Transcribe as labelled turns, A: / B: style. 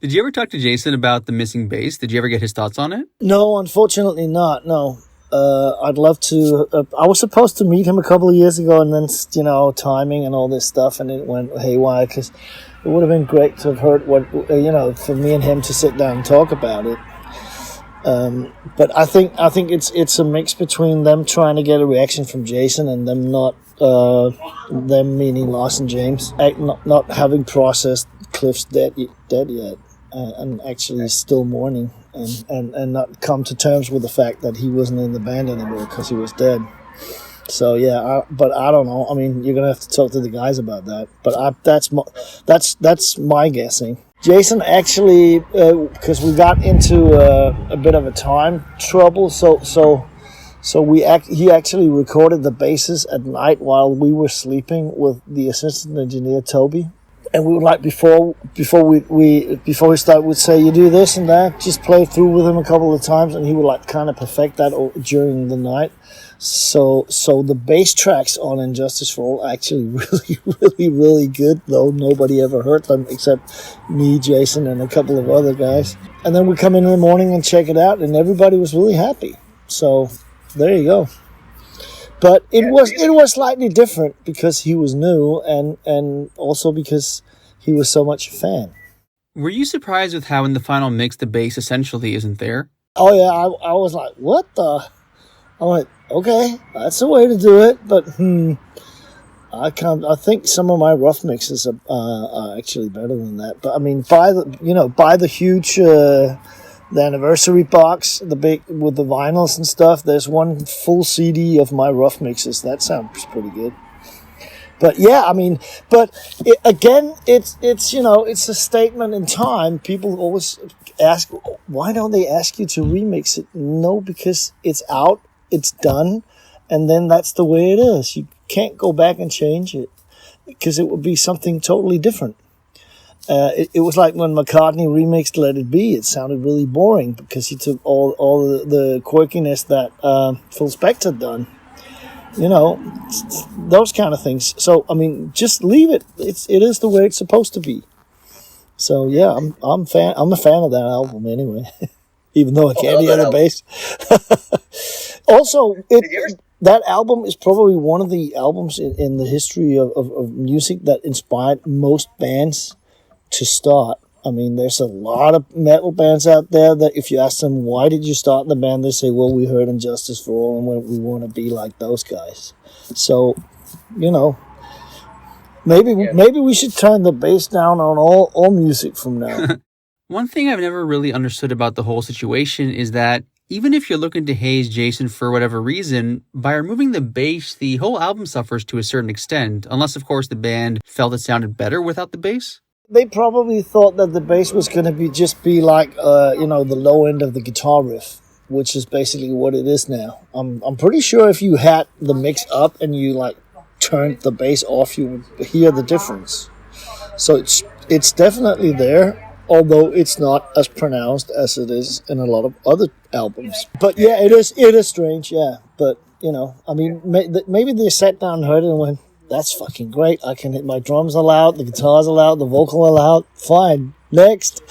A: Did you ever talk to Jason about the missing bass? Did you ever get his thoughts on it?
B: No, unfortunately not, no. I'd love to. I was supposed to meet him a couple of years ago, and then, timing and all this stuff, and it went haywire, because it would have been great to have heard what, for me and him to sit down and talk about it. But I think it's a mix between them trying to get a reaction from Jason and them not, them meaning Lars and James, not having processed Cliff's dead yet, and actually still mourning. And not come to terms with the fact that he wasn't in the band anymore because he was dead. So yeah, but I don't know. I mean, you're gonna have to talk to the guys about that. But that's my guessing. Jason actually, because we got into a bit of a time trouble, so he actually recorded the basses at night while we were sleeping with the assistant engineer Toby. And we would like before we start, we'd say, you do this and that, just play through with him a couple of times, and he would like kind of perfect that during the night. So the bass tracks on Injustice for All are actually really, really, really good, though nobody ever heard them except me, Jason, and a couple of other guys. And then we come in the morning and check it out, and everybody was really happy. So there you go. But it was slightly different because he was new, and also because he was so much a fan.
A: Were you surprised with how in the final mix the bass essentially isn't there?
B: Oh yeah, I was like, what the? I'm like, okay, that's the way to do it, but I think some of my rough mixes are actually better than that. But I mean, buy the huge. The anniversary box, the big with the vinyls and stuff. There's one full CD of my rough mixes. That sounds pretty good. But yeah, I mean, it's a statement in time. People always ask, why don't they ask you to remix it? No, because it's out, it's done, and then that's the way it is. You can't go back and change it because it would be something totally different. It was like when McCartney remixed Let It Be. It sounded really boring because he took all the quirkiness that Phil Spector had done. Those kind of things. So I mean, just leave it. It is the way it's supposed to be. So yeah, I'm a fan of that album anyway. Even though I can't hear the bass. Also, that album is probably one of the albums in the history of music that inspired most bands to start. I mean, there's a lot of metal bands out there that if you ask them, why did you start the band? They say, well, we heard Injustice for All and we want to be like those guys. So, maybe we should turn the bass down on all music from now.
A: One thing I've never really understood about the whole situation is that even if you're looking to haze Jason for whatever reason, by removing the bass, the whole album suffers to a certain extent, unless, of course, the band felt it sounded better without the bass.
B: They probably thought that the bass was going to be like, the low end of the guitar riff, which is basically what it is now. I'm pretty sure if you had the mix up and you like turned the bass off, you would hear the difference. So it's definitely there, although it's not as pronounced as it is in a lot of other albums. But yeah, it is strange, yeah. But I mean, maybe they sat down and heard it and went, that's fucking great. I can hit my drums are loud, the guitars are loud, the vocal are loud. Fine. Next.